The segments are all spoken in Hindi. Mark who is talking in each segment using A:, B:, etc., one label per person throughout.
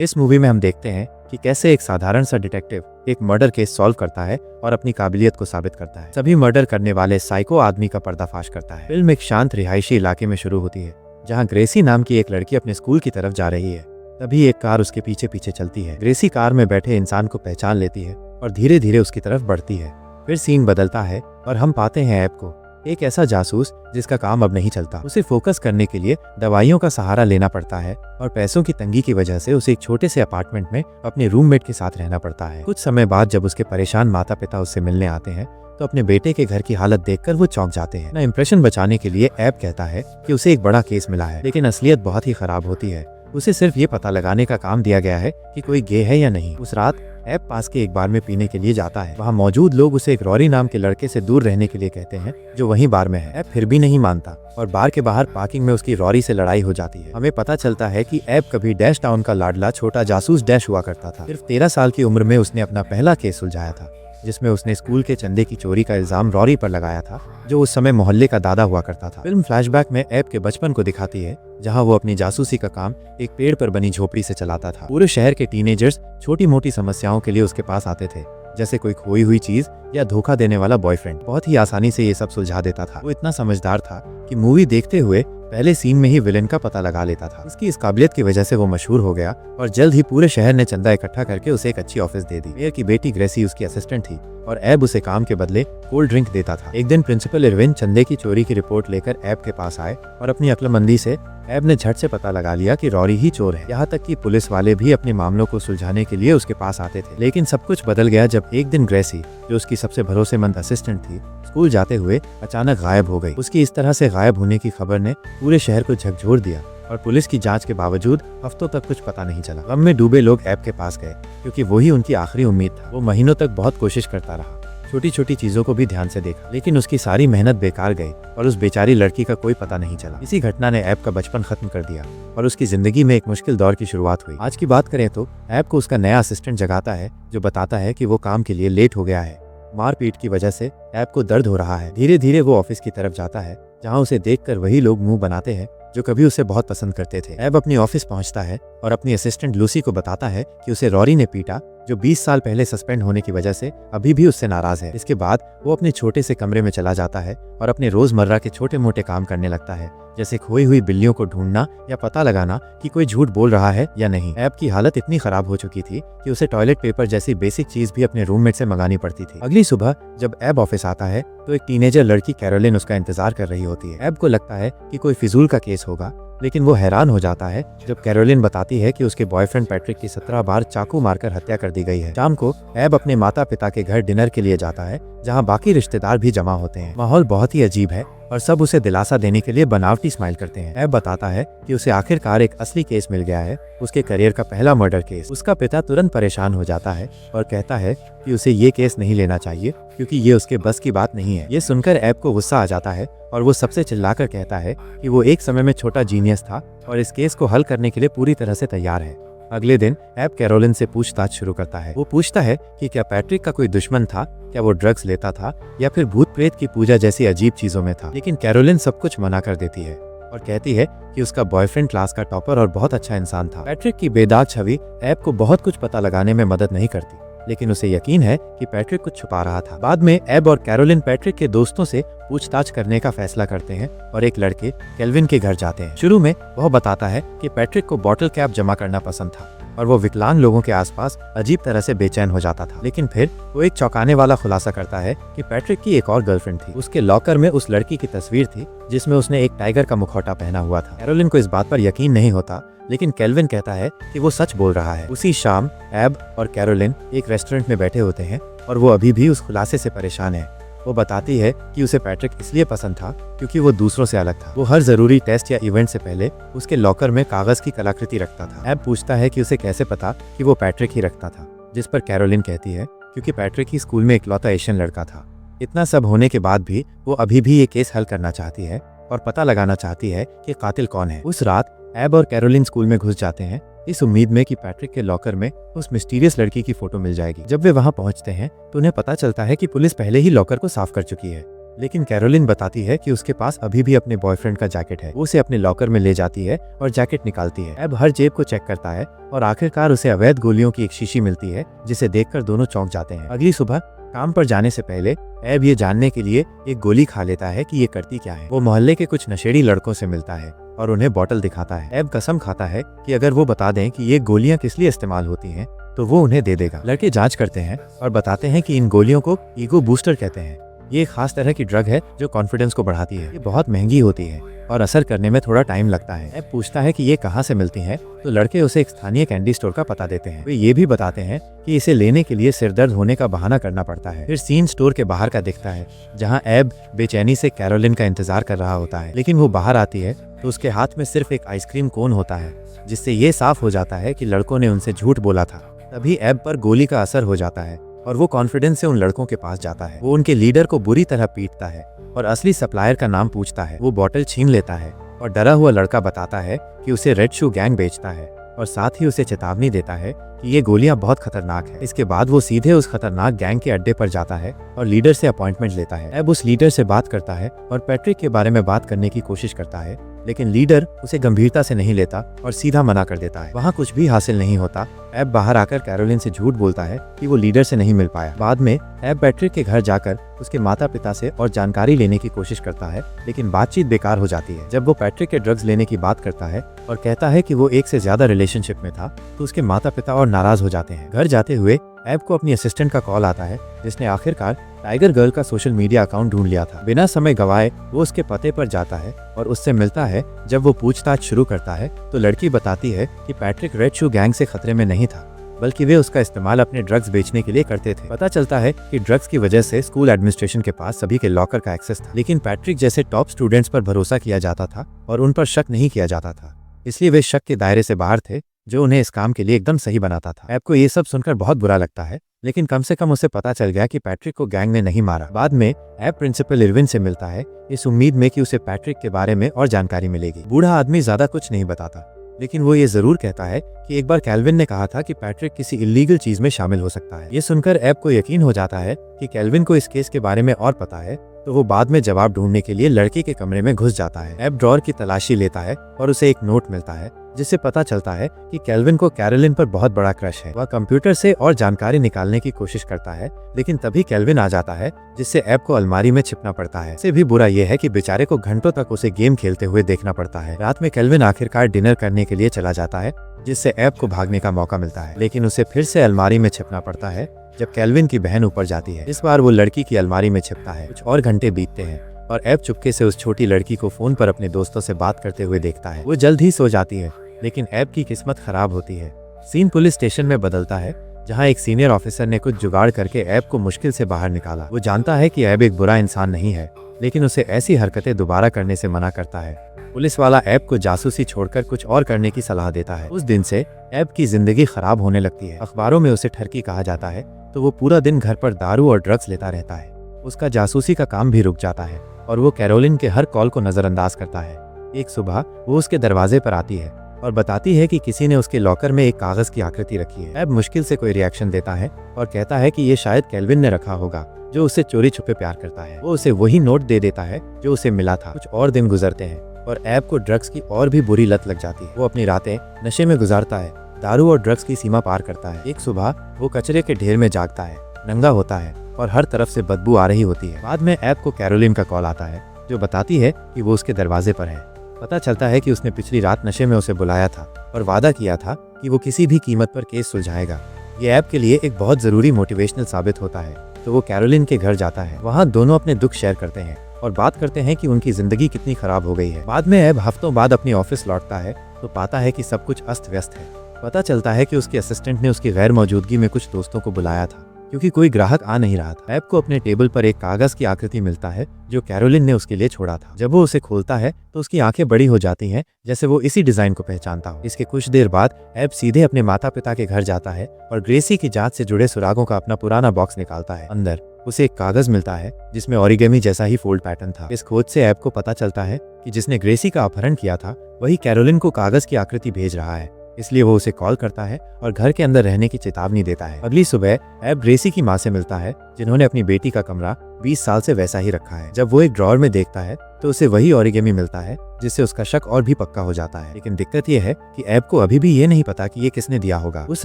A: इस मूवी में हम देखते हैं कि कैसे एक साधारण सा डिटेक्टिव एक मर्डर केस सॉल्व करता है और अपनी काबिलियत को साबित करता है। सभी मर्डर करने वाले साइको आदमी का पर्दाफाश करता है। फिल्म एक शांत रिहायशी इलाके में शुरू होती है जहाँ ग्रेसी नाम की एक लड़की अपने स्कूल की तरफ जा रही है। तभी एक कार उसके पीछे पीछे चलती है। ग्रेसी कार में बैठे इंसान को पहचान लेती है और धीरे धीरे उसकी तरफ बढ़ती है। फिर सीन बदलता है और हम पाते हैं ऐब को, एक ऐसा जासूस जिसका काम अब नहीं चलता। उसे फोकस करने के लिए दवाइयों का सहारा लेना पड़ता है और पैसों की तंगी की वजह से उसे एक छोटे से अपार्टमेंट में अपने रूममेट के साथ रहना पड़ता है। कुछ समय बाद जब उसके परेशान माता पिता उससे मिलने आते हैं तो अपने बेटे के घर की हालत देखकर वो चौंक जाते हैं। अपना इंप्रेशन बचाने के लिए ऐब कहता है कि उसे एक बड़ा केस मिला है, लेकिन असलियत बहुत ही खराब होती है। उसे सिर्फ ये पता लगाने का काम दिया गया है कि कोई गे है या नहीं। उस रात ऐब पास के एक बार में पीने के लिए जाता है। वहाँ मौजूद लोग उसे एक रॉरी नाम के लड़के से दूर रहने के लिए कहते हैं जो वहीं बार में है। ऐब फिर भी नहीं मानता और बार के बाहर पार्किंग में उसकी रॉरी से लड़ाई हो जाती है। हमें पता चलता है कि ऐब कभी डैश टाउन का लाडला छोटा जासूस डैश हुआ करता था। सिर्फ 13 साल की उम्र में उसने अपना पहला केस सुलझाया था जिसमें उसने स्कूल के चंदे की चोरी का इल्जाम रॉरी पर लगाया था जो उस समय मोहल्ले का दादा हुआ करता था। फिल्म फ्लैशबैक में ऐब के बचपन को दिखाती है जहां वो अपनी जासूसी का काम एक पेड़ पर बनी झोपड़ी से चलाता था। पूरे शहर के टीनेजर्स छोटी मोटी समस्याओं के लिए उसके पास आते थे, जैसे कोई खोई हुई चीज या धोखा देने वाला बॉयफ्रेंड। बहुत ही आसानी से ये सब सुलझा देता था। वो इतना समझदार था कि मूवी देखते हुए पहले सीन में ही विलेन का पता लगा लेता था। उसकी इस काबिलियत की वजह से वो मशहूर हो गया और जल्द ही पूरे शहर ने चंदा इकट्ठा करके उसे एक अच्छी ऑफिस दे दी। मेयर की बेटी ग्रेसी उसकी असिस्टेंट थी और ऐब उसे काम के बदले कोल्ड ड्रिंक देता था। एक दिन प्रिंसिपल इरविन चंदे की चोरी की रिपोर्ट लेकर ऐब के पास आए और अपनी अक्लमंदी से ऐब ने झट से पता लगा लिया कि रॉरी ही चोर है। यहाँ तक कि पुलिस वाले भी अपने मामलों को सुलझाने के लिए उसके पास आते थे। लेकिन सब कुछ बदल गया जब एक दिन ग्रेसी, जो उसकी सबसे भरोसेमंद असिस्टेंट थी, स्कूल जाते हुए अचानक गायब हो गई। उसकी इस तरह से गायब होने की खबर ने पूरे शहर को झकझोर दिया और पुलिस की जांच के बावजूद हफ्तों तक कुछ पता नहीं चला। गम में डूबे लोग ऐब के पास गए क्योंकि वही उनकी आखिरी उम्मीद था। वो महीनों तक बहुत कोशिश करता रहा, छोटी छोटी चीजों को भी ध्यान से देखा, लेकिन उसकी सारी मेहनत बेकार गई और उस बेचारी लड़की का कोई पता नहीं चला। इसी घटना ने ऐब का बचपन खत्म कर दिया और उसकी जिंदगी में एक मुश्किल दौर की शुरुआत हुई। आज की बात करें तो ऐब को उसका नया असिस्टेंट जगाता है जो बताता है कि वो काम के लिए लेट हो गया है। मारपीट की वजह से ऐब को दर्द हो रहा है। धीरे धीरे वो ऑफिस की तरफ जाता है जहाँ उसे देखकर वही लोग मुंह बनाते हैं जो कभी उसे बहुत पसंद करते थे। ऐब अपनी ऑफिस पहुंचता है और अपनी असिस्टेंट लूसी को बताता है कि उसे रॉरी ने पीटा, जो 20 साल पहले सस्पेंड होने की वजह से अभी भी उससे नाराज है। इसके बाद वो अपने छोटे से कमरे में चला जाता है और अपने रोजमर्रा के छोटे मोटे काम करने लगता है, जैसे खोई हुई बिल्लियों को ढूंढना या पता लगाना कि कोई झूठ बोल रहा है या नहीं। ऐब की हालत इतनी खराब हो चुकी थी कि उसे टॉयलेट पेपर जैसी बेसिक चीज भी अपने रूममेट से मंगानी पड़ती थी। अगली सुबह जब ऐब ऑफिस आता है तो एक टीनेजर लड़की कैरोलिन उसका इंतजार कर रही होती है। ऐब को लगता है कि कोई फिजूल का केस होगा, लेकिन वो हैरान हो जाता है जब कैरोलिन बताती है कि उसके बॉयफ्रेंड पैट्रिक की 17 बार चाकू मारकर हत्या कर दी गई है। शाम को ऐब अपने माता पिता के घर डिनर के लिए जाता है जहां बाकी रिश्तेदार भी जमा होते हैं। माहौल बहुत ही अजीब है और सब उसे दिलासा देने के लिए बनावटी स्माइल करते हैं। ऐब बताता है कि उसे आखिरकार एक असली केस मिल गया है, उसके करियर का पहला मर्डर केस। उसका पिता तुरंत परेशान हो जाता है और कहता है कि उसे ये केस नहीं लेना चाहिए क्योंकि ये उसके बस की बात नहीं है। ये सुनकर ऐब को गुस्सा आ जाता है और वो सबसे चिल्लाकर कहता है कि वो एक समय में छोटा जीनियस था और इस केस को हल करने के लिए पूरी तरह से तैयार है। अगले दिन ऐब कैरोलिन से पूछताछ शुरू करता है। वो पूछता है कि क्या पैट्रिक का कोई दुश्मन था, क्या वो ड्रग्स लेता था या फिर भूत प्रेत की पूजा जैसी अजीब चीजों में था। लेकिन कैरोलिन सब कुछ मना कर देती है और कहती है कि उसका बॉयफ्रेंड क्लास का टॉपर और बहुत अच्छा इंसान था। पैट्रिक की बेदाग छवि ऐब को बहुत कुछ पता लगाने में मदद नहीं करती, लेकिन उसे यकीन है कि पैट्रिक कुछ छुपा रहा था। बाद में ऐब और कैरोलिन पैट्रिक के दोस्तों से पूछताछ करने का फैसला करते हैं और एक लड़के केल्विन के घर जाते हैं। शुरू में वह बताता है कि पैट्रिक को बॉटल कैप जमा करना पसंद था और वो विकलांग लोगों के आसपास अजीब तरह से बेचैन हो जाता था। लेकिन फिर वो एक चौंकाने वाला खुलासा करता है कि पैट्रिक की एक और गर्लफ्रेंड थी। उसके लॉकर में उस लड़की की तस्वीर थी जिसमें उसने एक टाइगर का मुखौटा पहना हुआ था। कैरोलिन को इस बात पर यकीन नहीं होता, लेकिन केल्विन कहता है कि वो सच बोल रहा है। उसी शाम ऐब और कैरोलिन एक रेस्टोरेंट में बैठे होते हैं और वो अभी भी उस खुलासे से परेशान है। वो बताती है कि उसे पैट्रिक इसलिए पसंद था क्योंकि वो दूसरों से अलग था। वो हर जरूरी टेस्ट या इवेंट से पहले उसके लॉकर में कागज की कलाकृति रखता था। ऐब पूछता है कि उसे कैसे पता कि वो पैट्रिक ही रखता था, जिस पर कैरोलिन कहती है क्योंकि पैट्रिक ही स्कूल में इकलौता एशियन लड़का था। इतना सब होने के बाद भी वो अभी भी ये केस हल करना चाहती है और पता लगाना चाहती है कि कातिल कौन है। उस रात ऐब और कैरोलिन स्कूल में घुस जाते हैं इस उम्मीद में कि पैट्रिक के लॉकर में उस मिस्टीरियस लड़की की फोटो मिल जाएगी। जब वे वहां पहुंचते हैं तो उन्हें पता चलता है कि पुलिस पहले ही लॉकर को साफ कर चुकी है लेकिन कैरोलिन बताती है कि उसके पास अभी भी अपने बॉयफ्रेंड का जैकेट है। वो उसे अपने लॉकर में ले जाती है और जैकेट निकालती है। एब हर जेब को चेक करता है और आखिरकार उसे अवैध गोलियों की एक शीशी मिलती है, जिसे देखकर दोनों चौंक जाते हैं। अगली सुबह काम पर जाने से पहले एब ये जानने के लिए एक गोली खा लेता है कि ये करती क्या है। वो मोहल्ले के कुछ नशेड़ी लड़कों से मिलता है और उन्हें बोतल दिखाता है। एब कसम खाता है कि अगर वो बता दें कि ये गोलियां किस लिए इस्तेमाल होती हैं तो वो उन्हें दे देगा। लड़के जांच करते हैं और बताते हैं कि इन गोलियों को ईगो बूस्टर कहते हैं। ये एक खास तरह की ड्रग है जो कॉन्फिडेंस को बढ़ाती है। ये बहुत महंगी होती है और असर करने में थोड़ा टाइम लगता है। एब पूछता है कि ये कहाँ से मिलती है, तो लड़के उसे एक स्थानीय कैंडी स्टोर का पता देते हैं। वे ये भी बताते हैं कि इसे लेने के लिए सिरदर्द होने का बहाना करना पड़ता है। फिर सीन स्टोर के बाहर का दिखता है, जहाँ एब बेचैनी से कैरोलिन का इंतजार कर रहा होता है। लेकिन वो बाहर आती है तो उसके हाथ में सिर्फ एक आइसक्रीम कोन होता है, जिससे ये साफ हो जाता है कि लड़कों ने उनसे झूठ बोला था। तभी एब पर गोली का असर हो जाता है और वो कॉन्फिडेंस से उन लड़कों के पास जाता है। वो उनके लीडर को बुरी तरह पीटता है और असली सप्लायर का नाम पूछता है। वो बोतल छीन लेता है और डरा हुआ लड़का बताता है कि उसे रेड शू गैंग बेचता है और साथ ही उसे चेतावनी देता है कि ये गोलियां बहुत खतरनाक है। इसके बाद वो सीधे उस खतरनाक गैंग के अड्डे पर जाता है और लीडर से अपॉइंटमेंट लेता है। अब उस लीडर से बात करता है और पैट्रिक के बारे में बात करने की कोशिश करता है, लेकिन लीडर उसे गंभीरता से नहीं लेता और सीधा मना कर देता है। वहाँ कुछ भी हासिल नहीं होता। एब बाहर आकर कैरोलिन से झूठ बोलता है कि वो लीडर से नहीं मिल पाया। बाद में एब पैट्रिक के घर जाकर उसके माता पिता से और जानकारी लेने की कोशिश करता है, लेकिन बातचीत बेकार हो जाती है। जब वो पैट्रिक के ड्रग्स लेने की बात करता है और कहता है कि वो एक से ज्यादा रिलेशनशिप में था, तो उसके माता पिता और नाराज हो जाते हैं। घर जाते हुए एब को अपनी असिस्टेंट का कॉल आता है, जिसने आखिरकार टाइगर गर्ल का सोशल मीडिया अकाउंट ढूंढ लिया था। बिना समय गवाए वो उसके पते पर जाता है और उससे मिलता है। जब वो पूछताछ शुरू करता है तो लड़की बताती है कि पैट्रिक रेड शू गैंग से खतरे में नहीं था, बल्कि वे उसका इस्तेमाल अपने ड्रग्स बेचने के लिए करते थे। पता चलता है कि ड्रग्स की वजह से स्कूल एडमिनिस्ट्रेशन के पास सभी के लॉकर का एक्सेस था, लेकिन पैट्रिक जैसे टॉप स्टूडेंट्स पर भरोसा किया जाता था और उन पर शक नहीं किया जाता था। इसलिए वे शक के दायरे से बाहर थे, जो उन्हें इस काम के लिए एकदम सही बनाता था। एब को ये सब सुनकर बहुत बुरा लगता है, लेकिन कम से कम उसे पता चल गया कि पैट्रिक को गैंग ने नहीं मारा। बाद में एब प्रिंसिपल इरविन से मिलता है, इस उम्मीद में कि उसे पैट्रिक के बारे में और जानकारी मिलेगी। बूढ़ा आदमी ज्यादा कुछ नहीं बताता, लेकिन वो ये जरूर कहता है कि एक बार कैल्विन ने कहा था कि पैट्रिक किसी इलीगल चीज में शामिल हो सकता है। ये सुनकर एब को यकीन हो जाता है कि कैल्विन को इस केस के बारे में और पता है, तो वो बाद में जवाब ढूंढने के लिए लड़की के कमरे में घुस जाता है। एब ड्रॉर की तलाशी लेता है और उसे एक नोट मिलता है, जिससे पता चलता है कि कैल्विन को कैरोलिन पर बहुत बड़ा क्रश है। वह कंप्यूटर से और जानकारी निकालने की कोशिश करता है, लेकिन तभी कैल्विन आ जाता है, जिससे एब को अलमारी में छिपना पड़ता है। इससे भी बुरा यह है कि बेचारे को घंटों तक उसे गेम खेलते हुए देखना पड़ता है। रात में कैल्विन आखिरकार डिनर करने के लिए चला जाता है, जिससे एब को भागने का मौका मिलता है, लेकिन उसे फिर से अलमारी में छिपना पड़ता है जब कैल्विन की बहन ऊपर जाती है। इस बार वो लड़की की अलमारी में छिपता है। कुछ और घंटे बीतते हैं और एब चुपके से उस छोटी लड़की को फोन पर अपने दोस्तों से बात करते हुए देखता है। वो जल्द ही सो जाती है, लेकिन एब की किस्मत खराब होती है। सीन पुलिस स्टेशन में बदलता है, जहां एक सीनियर ऑफिसर ने कुछ जुगाड़ करके एब को मुश्किल से बाहर निकाला। वो जानता है कि एब एक बुरा इंसान नहीं है, लेकिन उसे ऐसी हरकतें दोबारा करने से मना करता है। पुलिस वाला एब को जासूसी छोड़कर कुछ और करने की सलाह देता है। उस दिन से एब की जिंदगी खराब होने लगती है। अखबारों में उसे ठरकी कहा जाता है, तो वो पूरा दिन घर पर दारू और ड्रग्स लेता रहता है। उसका जासूसी का काम भी रुक जाता है और वो कैरोलिन के हर कॉल को नजरअंदाज करता है। एक सुबह वो उसके दरवाजे पर आती है और बताती है कि किसी ने उसके लॉकर में एक कागज की आकृति रखी है। एब मुश्किल से कोई रिएक्शन देता है और कहता है कि ये शायद कैल्विन ने रखा होगा, जो उससे चोरी छुपे प्यार करता है। वो उसे वही नोट दे देता है जो उसे मिला था। कुछ और दिन गुजरते हैं और एब को ड्रग्स की और भी बुरी लत लग जाती है। वो अपनी रातें नशे में गुजारता है, दारू और ड्रग्स की सीमा पार करता है। एक सुबह वो कचरे के ढेर में जागता है, नंगा होता है और हर तरफ से बदबू आ रही होती है। बाद में एब को कैरोलिन का कॉल आता है, जो बताती है कि वो उसके दरवाजे पर है। पता चलता है कि उसने पिछली रात नशे में उसे बुलाया था और वादा किया था कि वो किसी भी कीमत पर केस सुलझाएगा। ये एब के लिए एक बहुत जरूरी मोटिवेशनल साबित होता है, तो वो कैरोलिन के घर जाता है। वहाँ दोनों अपने दुख शेयर करते हैं और बात करते हैं कि उनकी जिंदगी कितनी खराब हो गई है। बाद में एब हफ्तों बाद अपनी ऑफिस लौटता है तो पाता है कि सब कुछ अस्त व्यस्त है। पता चलता है कि उसके असिस्टेंट ने उसकी गैर मौजूदगी में कुछ दोस्तों को बुलाया था, क्योंकि कोई ग्राहक आ नहीं रहा था। एब को अपने टेबल पर एक कागज की आकृति मिलता है, जो कैरोलिन ने उसके लिए छोड़ा था। जब वो उसे खोलता है तो उसकी आंखें बड़ी हो जाती हैं, जैसे वो इसी डिजाइन को पहचानता हो। इसके कुछ देर बाद एब सीधे अपने माता पिता के घर जाता है और ग्रेसी की जांच से जुड़े सुरागों का अपना पुराना बॉक्स निकालता है। अंदर उसे एक कागज मिलता है जिसमें ओरिगेमी जैसा ही फोल्ड पैटर्न था। इस खोज से एब को पता चलता है कि जिसने ग्रेसी का अपहरण किया था वही कैरोलिन को कागज की आकृति भेज रहा है। इसलिए वो उसे कॉल करता है और घर के अंदर रहने की चेतावनी देता है। अगली सुबह एब ग्रेसी की माँ से मिलता है, जिन्होंने अपनी बेटी का कमरा 20 साल से वैसा ही रखा है। जब वो एक ड्रॉअर में देखता है तो उसे वही ओरिगेमी मिलता है, जिससे उसका शक और भी पक्का हो जाता है। लेकिन दिक्कत ये है कि एब को अभी भी ये नहीं पता कि ये किसने दिया होगा। उस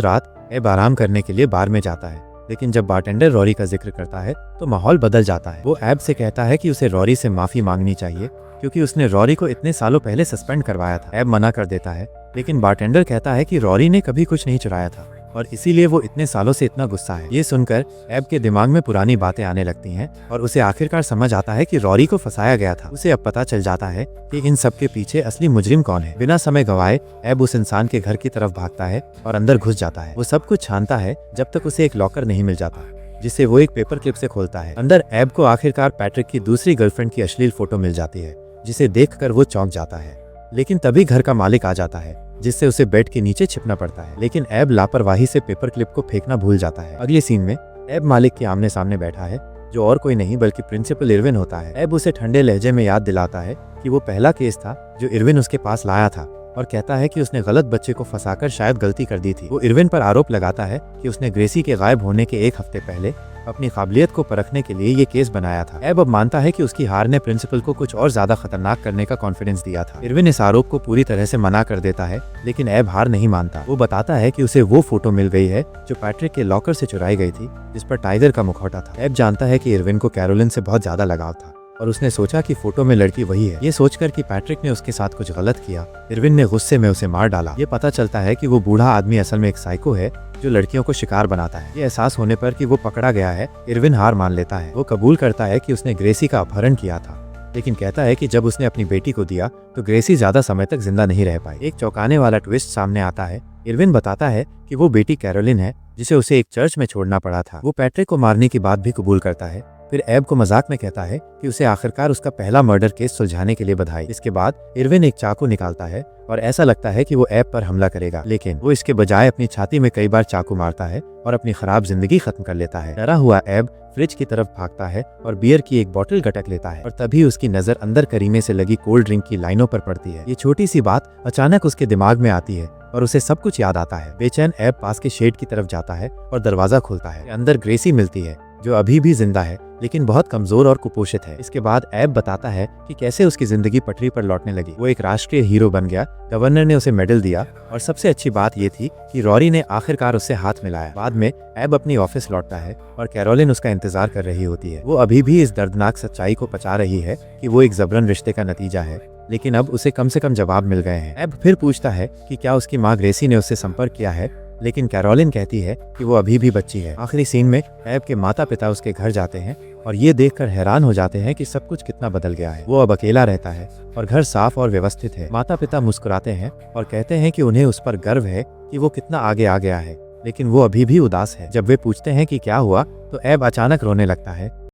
A: रात एब आराम करने के लिए बार में जाता है, लेकिन जब बारटेंडर रॉरी का जिक्र करता है तो माहौल बदल जाता है। वो एब से कहता है कि उसे रॉरी से माफी मांगनी चाहिए, क्योंकि उसने रॉरी को इतने सालों पहले सस्पेंड करवाया था। एब मना कर देता है, लेकिन बारटेंडर कहता है कि रॉरी ने कभी कुछ नहीं चुराया था और इसीलिए वो इतने सालों से इतना गुस्सा है। ये सुनकर एब के दिमाग में पुरानी बातें आने लगती हैं और उसे आखिरकार समझ आता है कि रॉरी को फंसाया गया था। उसे अब पता चल जाता है कि इन सब के पीछे असली मुजरिम कौन है। बिना समय गवाए एब उस इंसान के घर की तरफ भागता है और अंदर घुस जाता है। वो सब कुछ छानता है जब तक उसे एक लॉकर नहीं मिल जाता, जिसे वो एक पेपर क्लिप से खोलता है। अंदर एब को आखिरकार पैट्रिक की दूसरी गर्लफ्रेंड की अश्लील फोटो मिल जाती है, जिसे देखकर वो चौंक जाता है। लेकिन तभी घर का मालिक आ जाता है, जिससे उसे बेड के नीचे छिपना पड़ता है। लेकिन एब लापरवाही से पेपर क्लिप को फेंकना भूल जाता है। अगले सीन में एब मालिक के आमने सामने बैठा है, जो और कोई नहीं बल्कि प्रिंसिपल इरविन होता है। एब उसे ठंडे लहजे में याद दिलाता है कि वो पहला केस था जो इरविन उसके पास लाया था और कहता है कि उसने गलत बच्चे को फंसाकर शायद गलती कर दी थी। वो इरविन पर आरोप लगाता है कि उसने ग्रेसी के गायब होने के 1 हफ्ते पहले अपनी काबिलियत को परखने के लिए ये केस बनाया था। एब अब मानता है कि उसकी हार ने प्रिंसिपल को कुछ और ज्यादा खतरनाक करने का कॉन्फिडेंस दिया था। इरविन इस आरोप को पूरी तरह से मना कर देता है, लेकिन एब हार नहीं मानता। वो बताता है कि उसे वो फोटो मिल गई है जो पैट्रिक के लॉकर से चुराई गई थी, जिस पर टाइगर का मुखौटा था। एब जानता है कि इरविन को कैरोलिन से बहुत ज्यादा लगाव था और उसने सोचा कि फोटो में लड़की वही है। ये सोचकर कि पैट्रिक ने उसके साथ कुछ गलत किया, इरविन ने गुस्से में उसे मार डाला। ये पता चलता है कि वो बूढ़ा आदमी असल में एक साइको है जो लड़कियों को शिकार बनाता है। ये एहसास होने पर कि वो पकड़ा गया है, इरविन हार मान लेता है। वो कबूल करता है कि उसने ग्रेसी का अपहरण किया था, लेकिन कहता है कि जब उसने अपनी बेटी को दिया तो ग्रेसी ज्यादा समय तक जिंदा नहीं रह पाई। एक चौंकाने वाला ट्विस्ट सामने आता है। इरविन बताता है कि वो बेटी कैरोलिन है, जिसे उसे एक चर्च में छोड़ना पड़ा था। वो पैट्रिक को मारने की बात भी कबूल करता है। फिर एब को मजाक में कहता है कि उसे आखिरकार उसका पहला मर्डर केस सुलझाने के लिए बधाई। इसके बाद इरविन एक चाकू निकालता है और ऐसा लगता है कि वो एब पर हमला करेगा, लेकिन वो इसके बजाय अपनी छाती में कई बार चाकू मारता है और अपनी खराब जिंदगी खत्म कर लेता है। डरा हुआ एब फ्रिज की तरफ भागता है और बियर की एक बोतल गटक लेता है और तभी उसकी नजर अंदर करीने से लगी कोल्ड ड्रिंक की लाइनों पर पड़ती है। ये छोटी सी बात अचानक उसके दिमाग में आती है और उसे सब कुछ याद आता है। बेचैन एब पास के शेड की तरफ जाता है और दरवाजा खोलता है। अंदर ग्रेसी मिलती है, जो अभी भी जिंदा है लेकिन बहुत कमजोर और कुपोषित है। इसके बाद एब बताता है कि कैसे उसकी जिंदगी पटरी पर लौटने लगी। वो एक राष्ट्रीय हीरो बन गया, गवर्नर ने उसे मेडल दिया और सबसे अच्छी बात ये थी कि रॉरी ने आखिरकार उससे हाथ मिलाया। बाद में एब अपनी ऑफिस लौटता है और कैरोलिन उसका इंतजार कर रही होती है। वो अभी भी इस दर्दनाक सच्चाई को पचा रही है कि वो एक जबरन रिश्ते का नतीजा है, लेकिन अब उसे कम से कम जवाब मिल गए हैं। एब फिर पूछता है कि क्या उसकी माँ ग्रेसी ने उससे संपर्क किया है, लेकिन कैरोलिन कहती है कि वो अभी भी बच्ची है। आखिरी सीन में एब के माता पिता उसके घर जाते हैं और ये देखकर हैरान हो जाते हैं कि सब कुछ कितना बदल गया है। वो अब अकेला रहता है और घर साफ और व्यवस्थित है। माता पिता मुस्कुराते हैं और कहते हैं कि उन्हें उस पर गर्व है कि वो कितना आगे आ गया है, लेकिन वो अभी भी उदास है। जब वे पूछते हैं कि क्या हुआ तो एब अचानक रोने लगता है